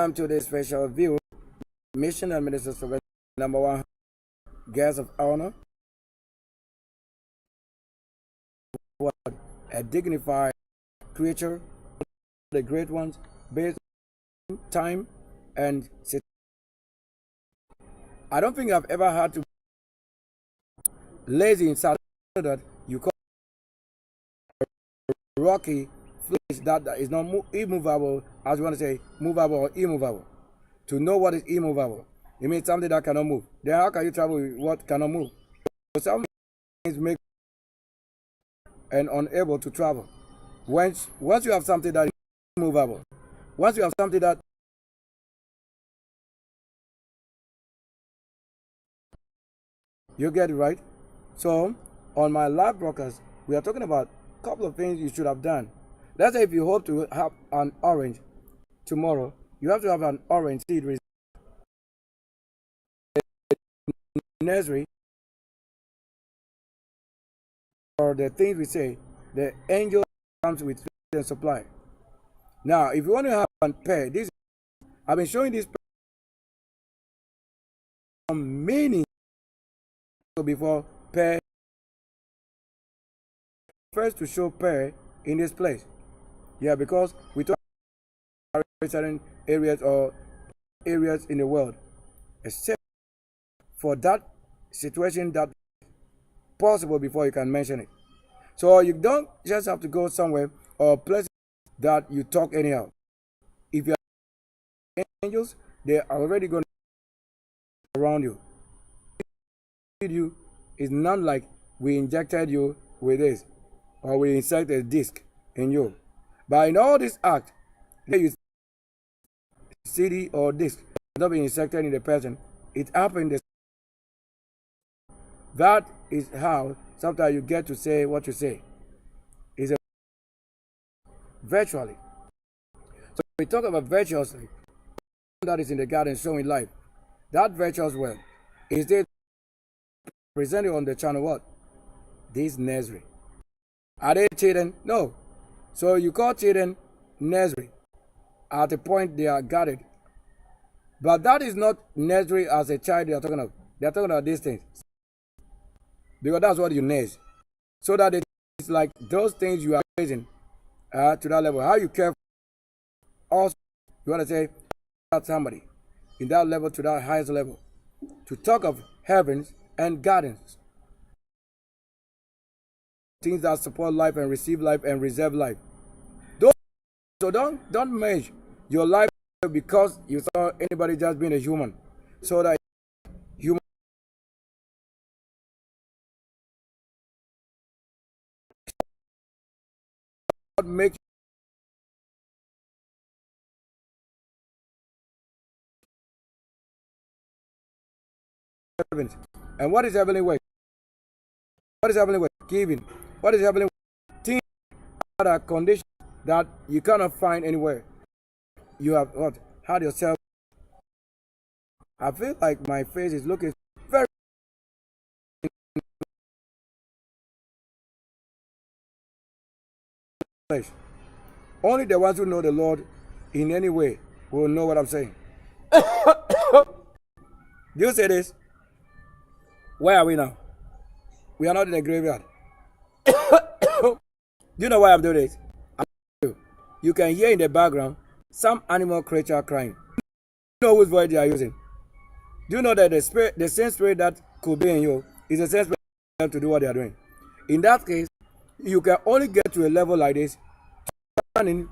Welcome to this special view. Mission and Ministers for number one, guest of honor. What a dignified creature, the great ones, based on time and situation. I don't think I've ever had to be lazy inside that you call rocky flesh that is not immovable, as you want to say, movable or immovable. To know what is immovable, it means something that cannot move. Then how can you travel with what cannot move? So some things make and unable to travel. Once you have something that is immovable, once you have something that you get it right. So on my live broadcast, we are talking about a couple of things you should have done. Let's say if you hope to have an orange tomorrow, you have to have an orange seed nursery, or the things we say, the angel comes with food and supply. Now, if you want to have one pair, this I've been showing this meaning before pair. First to show pair in this place. Yeah, because we talk about certain areas or areas in the world, except for that situation that possible before you can mention it. So you don't just have to go somewhere or places that you talk anyhow. If you are angels, they are already going to around you. You is not like we injected you with this or we insert a disc in you. But in all this act, they use CD or disc not being injected in the person. It happened. That is how sometimes you get to say what you say. Is a virtually. So we talk about virtuously. That is in the garden showing life. That virtuous well is it presented on the channel what? This nursery. Are they children? No. So you call children nursery at the point they are guarded. But that is not nursery as a child they are talking about. They are talking about these things. Because that's what you nurse. So that it's like those things you are raising to that level. How you care for also, you want to say that somebody in that level to that highest level. To talk of heavens and gardens. Things that support life and receive life and reserve life. So don't measure your life because you saw anybody just being a human. So that human make heavens. And what is heavenly work? What is heavenly work? Giving. What is heavenly work? Things that are conditions that you cannot find anywhere. You have what? Had yourself. I feel like my face is looking very flesh. Only the ones who know the Lord in any way will know what I'm saying. Do you say this? Where are we now? We are not in a graveyard. Do you know why I'm doing this? You can hear in the background some animal creature crying. You know whose voice they are using? Do you know that the same spirit that could be in you is the same spirit to do what they are doing? In that case, you can only get to a level like this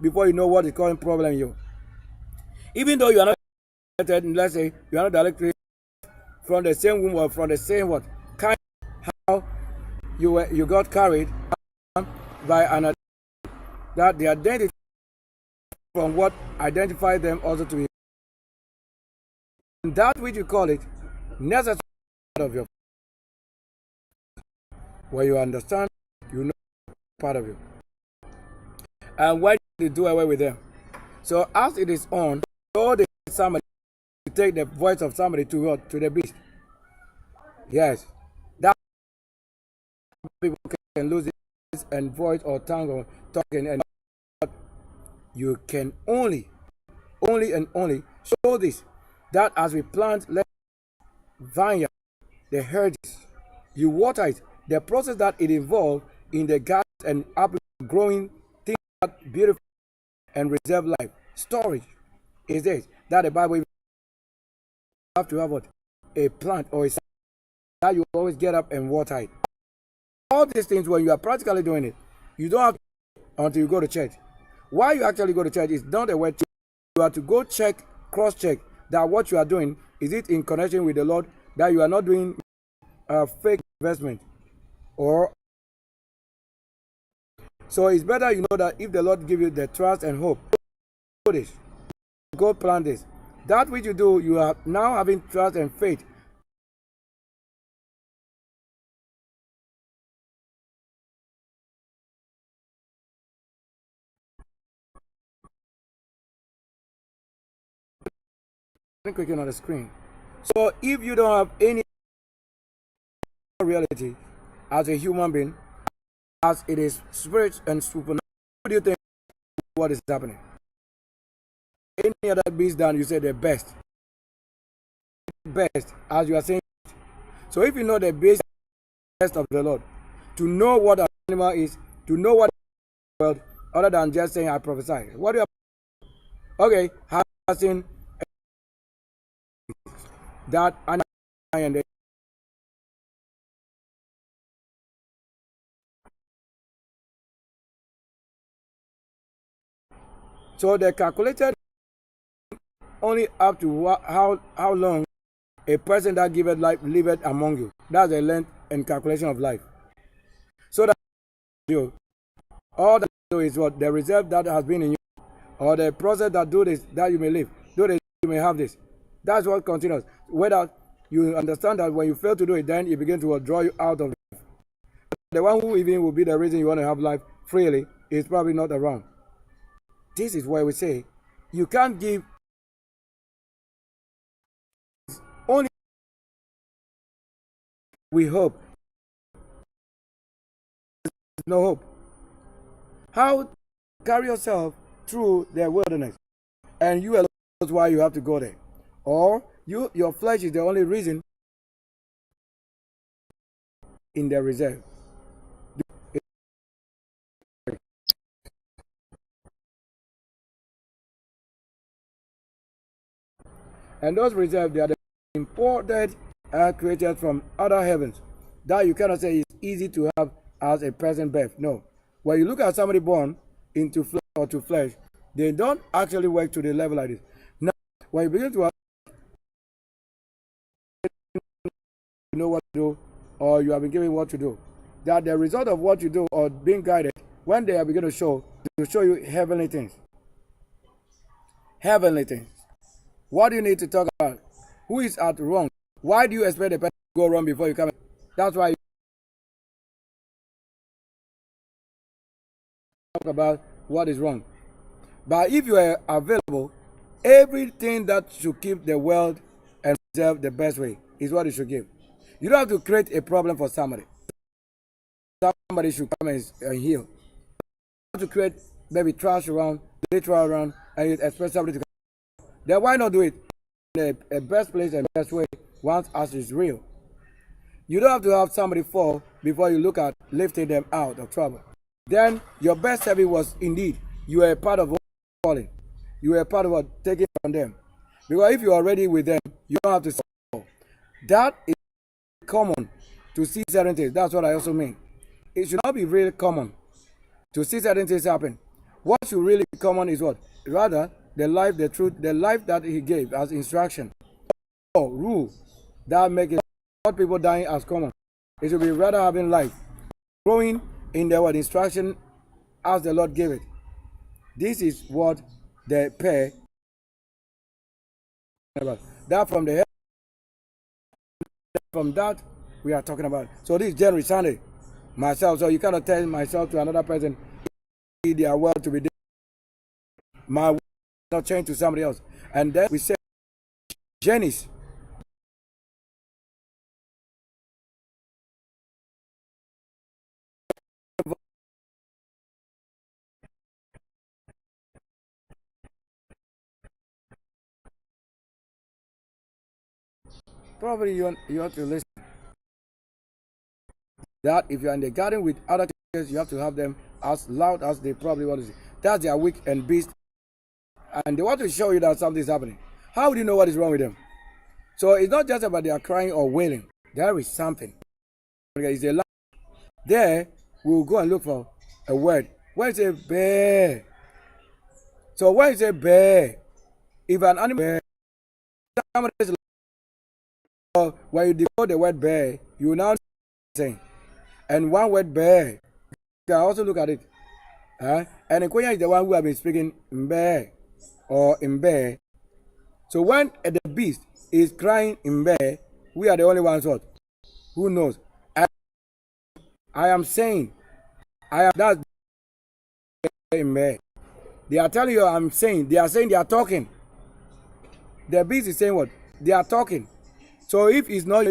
before you know what is causing problem in you. Even though you are not, let's say you are not directly from the same womb or from the same what kind, how you got carried by an that the identity from what identified them also to be. And that which you call it necessary part of your. When you understand, you know part of you. And when you do away with them. So as it is on, so they somebody to take the voice of somebody to what? To the beast. Yes. That people can lose it and voice or tongue or talking, and you can only and only Show this, that as we plant vineyard, the hedges, you water it, the process that it involves in the garden and apple growing things that beautiful and reserve life. Storage is this, that the Bible have to have what? A plant or a that you always get up and water it. All these things, when you are practically doing it, you don't have to until you go to church. Why you actually go to church is not a word. You have to go check, cross check that what you are doing, is it in connection with the Lord, that you are not doing a fake investment. Or so it's better you know that if the Lord give you the trust and hope, do this, go plan this. That which you do, you are now having trust and faith. Clicking on the screen. So if you don't have any reality as a human being, as it is spirit and supernatural, what do you think what is happening? Any other beast than you say the best, as you are saying. So if you know the best of the Lord, to know what an animal is, to know what the world, other than just saying I prophesy. What do you okay? Having that and so they calculated only up to how long a person that giveth life liveth among you. That's the length and calculation of life. So that you all that you do is what the reserve that has been in you, or the process that do this that you may live, do this you may have this. That's what continues. Whether you understand that when you fail to do it, then it begins to draw you out of it. The one who even will be the reason you want to have life freely is probably not around. This is why we say you can't give only we hope. There's no hope. How carry yourself through the wilderness, and you alone knows why you have to go there, or your flesh is the only reason in the reserve. And those reserves, they are the imported created from other heavens that you cannot say is easy to have as a present birth. No. When you look at somebody born into flesh or to flesh, they don't actually work to the level like this. Now, when you begin to know what to do, or you have been given what to do, that the result of what you do or being guided, when they are beginning to show you heavenly things. Heavenly things. What do you need to talk about? Who is at wrong? Why do you expect the person to go wrong before you come? That's why you talk about what is wrong. But if you are available, everything that should keep the world and preserve the best way is what you should give. You don't have to create a problem for somebody. Somebody should come and heal. You have to create maybe trash around, literal around, and you expect somebody to come. Then why not do it in a best place and best way once as is real? You don't have to have somebody fall before you look at lifting them out of trouble. Then your best service was indeed you were a part of calling. You were a part of what taking from them. Because if you are already with them, you don't have to fall. That is common to see certain things. That's what I also mean. It should not be really common to see certain things happen. What should really be common is what? Rather, the life, the truth, the life that he gave as instruction or rule that make it not people dying as common. It should be rather having life, growing in the word instruction as the Lord gave it. This is what the pair about. That from the head, from that we are talking about. So this is January Sunday, myself. So you cannot tell myself to another person their word to be different. My word not change to somebody else. And then we say Janice. Probably you have to listen. That if you're in the garden with other chickens, you have to have them as loud as they probably want to say. That's their weak and beast. And they want to show you that something is happening. How would you know what is wrong with them? So it's not just about their crying or wailing. There is something. It's a language. There, we'll go and look for a word. Where is a bear? So where is a bear? If an animal bear, when you decode the word bear, you will now say, and one word bear, you can also look at it. And Nkonya is the one who has been speaking bear or in bear. So when the beast is crying in bear, we are the only ones what? Who knows? I am saying, I am that in bear. They are telling you I'm saying, they are saying they are talking. The beast is saying what? They are talking. So if it's not,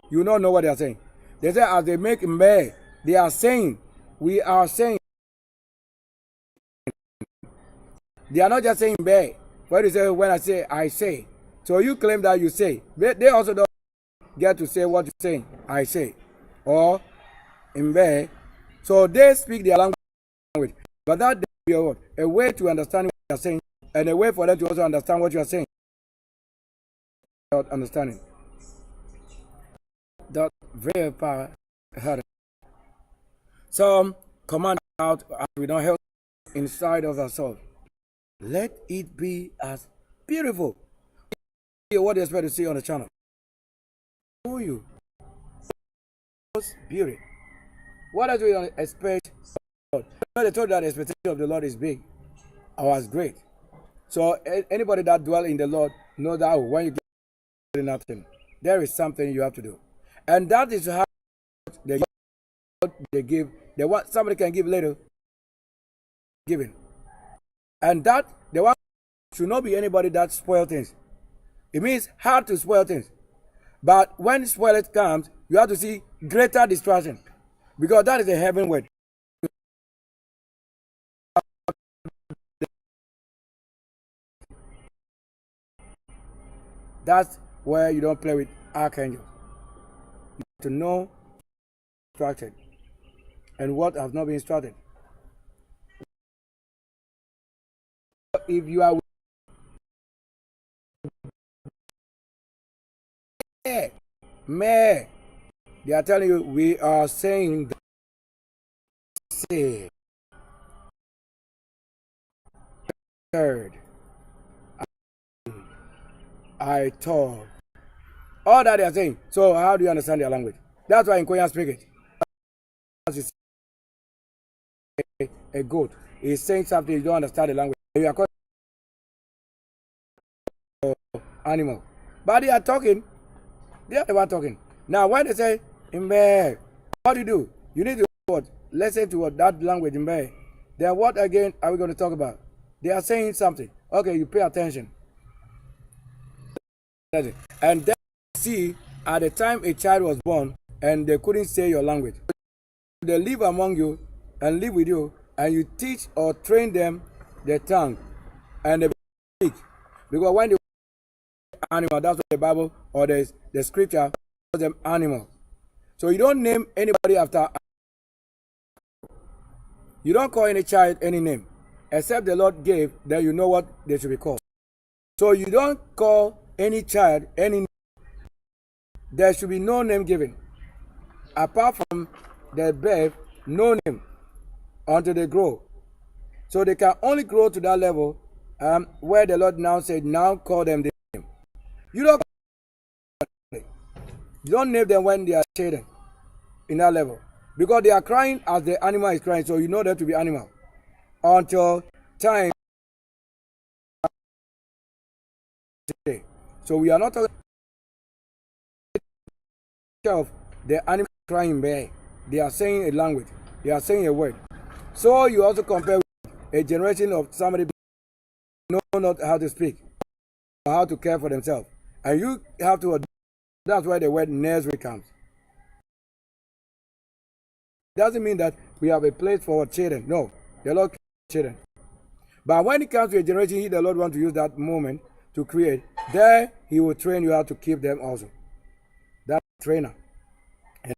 you don't know what they are saying. They say as they make mbe, they are saying, we are saying. They are not just saying mbe. What do you say when I say? So you claim that you say. They also don't get to say what you're saying, I say. Or mbe. So they speak their language. But that be a way to understand what you are saying, and a way for them to also understand what you are saying. Without understanding. That very power hard. Some command out as we don't help inside of ourselves. Let it be as beautiful. What do you expect to see on the channel? Who you? Beauty. What else do we expect? They told that the expectation of the Lord is big or is great. So anybody that dwell in the Lord know that when you get nothing, there is something you have to do. And that is how they give. They want somebody can give little, giving. And that the one should not be anybody that spoil things. It means hard to spoil things. But when spoilage comes, you have to see greater destruction. Because that is a heaven word. That's where you don't play with archangels. You have to know instructed and what has not been instructed. If you are they are telling you we are saying say third I talk. All that they are saying. So how do you understand their language? That's why in Korean speak it. A goat is saying something you don't understand the language. You are calling animal. But they are talking. They are the one talking. Now when they say Mbe, what do you do? You need to what? Listen to what that language Mbe. Then what again are we going to talk about? They are saying something. Okay, you pay attention. And then see at the time a child was born and they couldn't say your language. They live among you and live with you and you teach or train them the tongue and they speak. Because when they animal, that's what the Bible or the scripture calls them animal. So you don't name anybody after. You don't call any child any name. Except the Lord gave, then you know what they should be called. So you don't call any child any name. There should be no name given. Apart from their birth, no name until they grow. So they can only grow to that level where the Lord now said, now call them the name. You don't name them when they are children in that level. Because they are crying as the animal is crying. So you know them to be animal. Until time. So we are not talking of the animal crying bear. They are saying a language. They are saying a word. So you also compare with a generation of somebody who know not how to speak or how to care for themselves. And you have to, that's where the word nursery comes. It doesn't mean that we have a place for children. No, the Lord created children. But when it comes to a generation, the Lord wants to use that moment to create There, he will train you how to keep them also. That trainer. And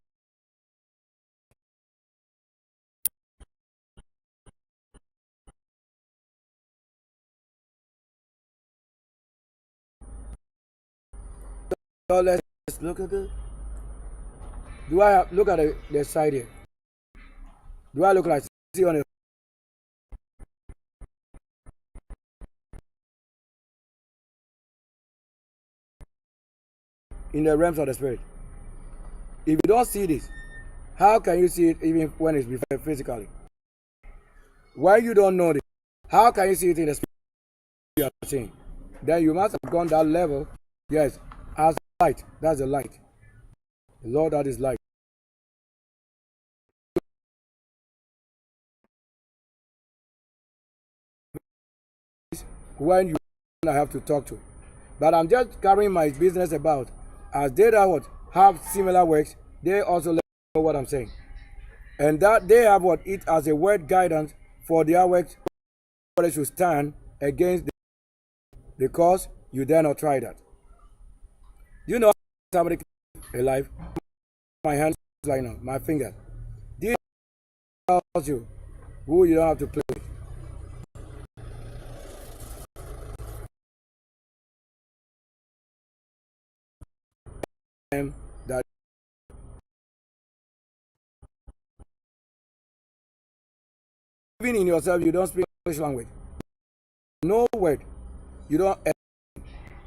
so let's look at it. Do I look at the side here? Do I look like see on the in the realms of the spirit? If you don't see this, how can you see it even when it's physically? Why you don't know this? How can you see it in the spirit you are seeing? Then you must have gone that level. Yes, as light. That's the light. The Lord, that is light. When you I have to talk to. But I'm just carrying my business about. As they that what have similar works, they also let me know what I'm saying. And that they have what it as a word guidance for their works, they should stand against them, because you dare not try that. You know somebody alive? My hands like now, my finger. This tells you who you don't have to play with. That even in yourself you don't speak English language. No word. You don't.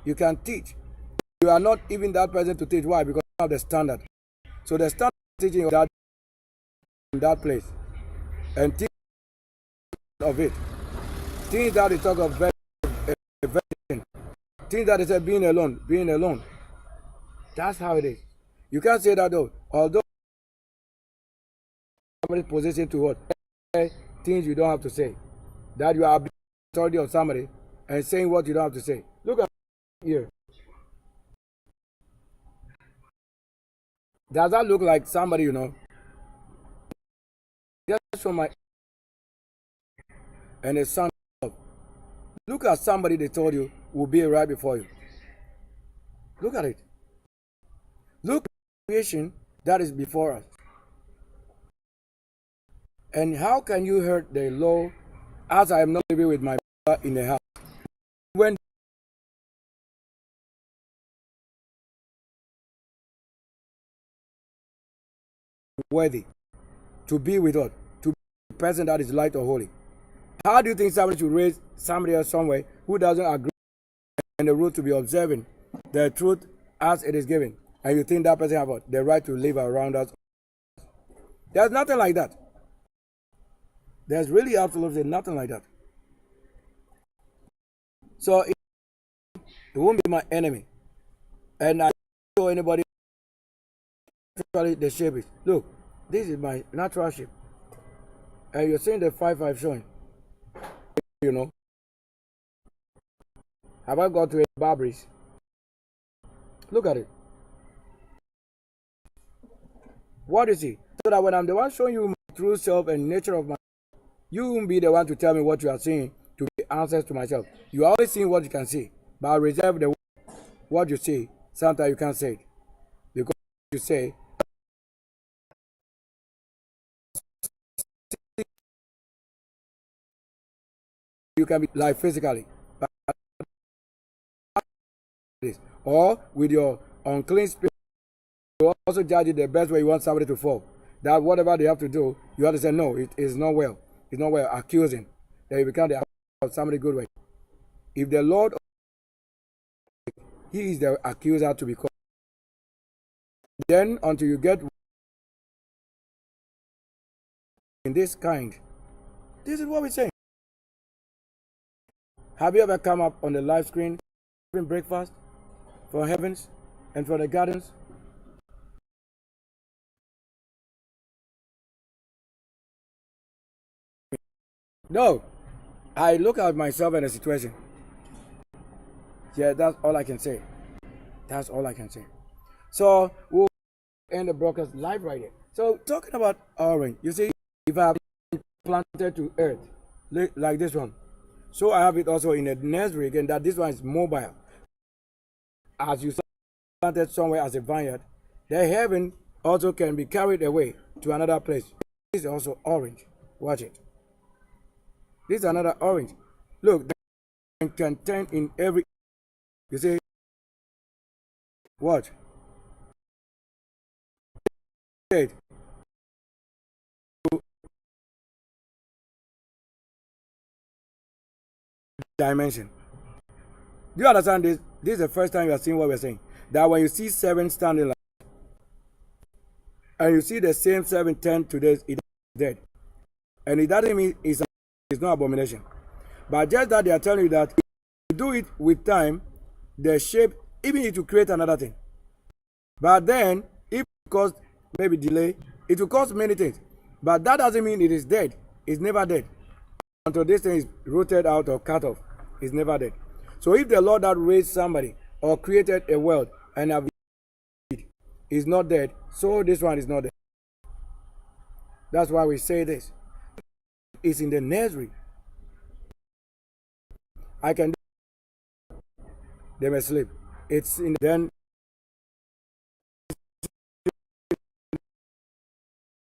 You can teach. You are not even that person to teach. Why? Because you have the standard. So the standard teaching of that in that place, and teach of it. Things that they talk of very, things that they say being alone, being alone. That's how it is. You can't say that though. Although somebody's position to what? Things you don't have to say. That you are authority of somebody and saying what you don't have to say. Look at here. Does that look like somebody you know? Just from my and a son. Look at somebody they told you will be right before you. Look at it. Look at the creation that is before us. And how can you hurt the law as I am not living with my brother in the house? When worthy to be with us, to be the person that is light or holy. How do you think somebody should raise somebody else somewhere who doesn't agree and the rule to be observing the truth as it is given? And you think that person has the right to live around us? There's nothing like that. There's really absolutely nothing like that. So it won't be my enemy. And I don't show anybody actually the shape is. Look, this is my natural shape. And you're seeing the 5-5 showing. You know. Have I got to a Barbaries? Look at it. What is it? So that when I'm the one showing you my true self and nature of my, you won't be the one to tell me what you are seeing to be answers to myself. You are always seeing what you can see, but I reserve the what you see. Sometimes you can't say it because you say you can be like physically, but or with your unclean spirit, you also judge it the best way you want somebody to fall. That whatever they have to do, you have to say no, it is not well. It's not well. Accusing that you become the of somebody good way. If the Lord, He is the accuser to be called. Then until you get in this kind, this is what we're saying. Have you ever come up on the live screen having breakfast for heavens and for the gardens? No. I look at myself and the situation. Yeah, that's all I can say. That's all I can say. So we'll end the broadcast live right here. So talking about orange, you see, if I have planted to earth like this one, so I have it also in a nursery again. That this one is mobile. as you planted somewhere as a vineyard, the heaven also can be carried away to another place. This is also orange. Watch it. This is another orange. Look, the can turn in every. You see, watch. Dimension. Do you understand this? This is the first time you are seeing what we're saying. That when you see 7 standing like, and you see the same 7 turn to this, it is dead. And it doesn't mean it's no abomination. But just that they are telling you that if you do it with time, the shape, even if you create another thing. But then, if it cause maybe delay, it will cause many things. But that doesn't mean it is dead. It's never dead. Until this thing is rooted out or cut off, it's never dead. So if the Lord that raised somebody or created a world and have is not dead, so this one is not dead. That's why we say this. It's in the nursery. I can do they may sleep. It's in then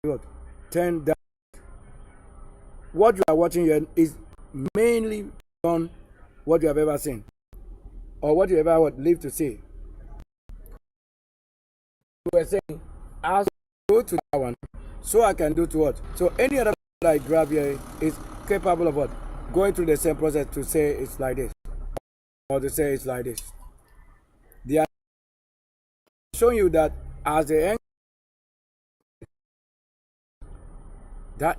what? 10 down. What you are watching here is mainly on what you have ever seen or what you ever lived to see. We were saying, as go to that one, so I can do to what? So any other that I grab here is capable of what? Going through the same process to say it's like this or to say it's like this. They are showing you that as the end that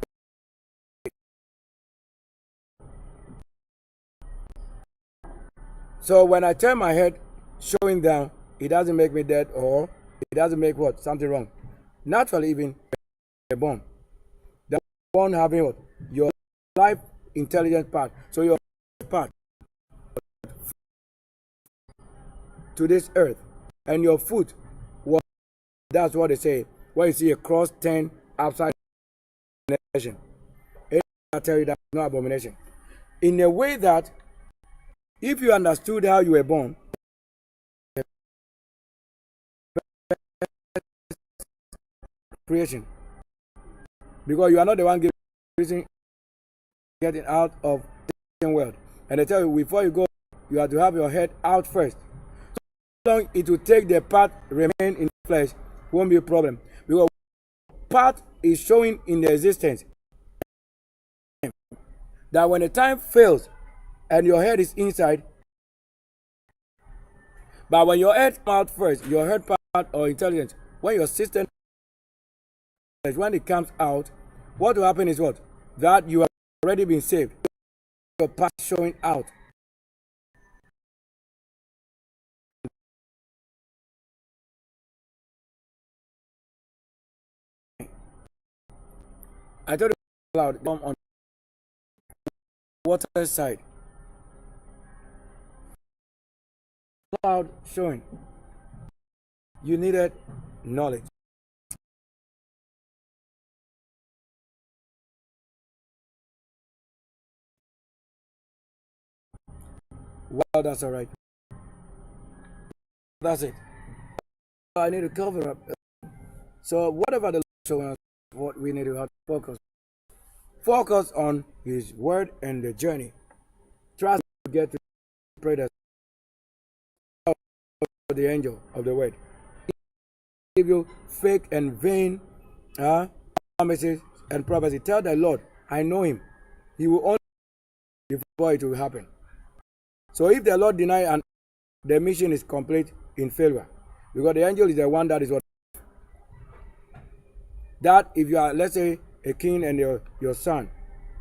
so when I turn my head showing down, it doesn't make me dead or it doesn't make what? Something wrong. Naturally, even a bone. The bone having what? Your life intelligence part. So your part to this earth and your foot. Well, that's what they say. When you see a cross turn upside down, I tell you that's no abomination. In a way that if you understood how you were born, creation, because you are not the one getting out of the world, and they tell you before you go, you have to have your head out first. So long it will take the part remain in the flesh, won't be a problem because part is showing in the existence that when the time fails and your head is inside, but when your head comes out first, your head part or intelligence, when your system, when it comes out, what will happen is what? That you have already been saved. Your part showing out. I told you cloud come on water side. Cloud showing. You needed knowledge. Well, that's all right. That's it. I need to cover up. So whatever the Lord showing us, what we need to have to focus. Focus on His word and the journey. Trust to get to pray that the angel of the word. Give you fake and vain promises and prophecy. Tell the Lord, I know Him. He will only before it will happen. So if the Lord deny and the mission is complete in failure, because the angel is the one that is what that if you are, let's say, a king and your son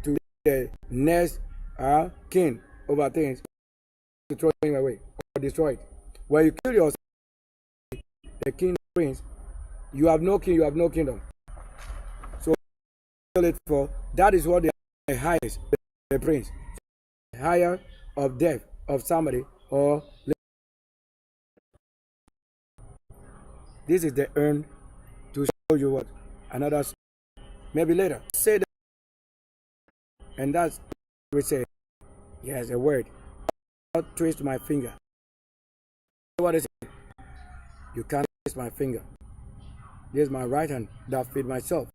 to the next king over things to throw him away or destroy it. When you kill your son, the king prince, you have no king, you have no kingdom. So kill it for that is what the highest, the prince, higher of death of somebody or this is the urn to show you what another maybe later say that, and that's we say yes a word. I'll twist my finger what they say. You can't taste my finger. This is my right hand that feed myself.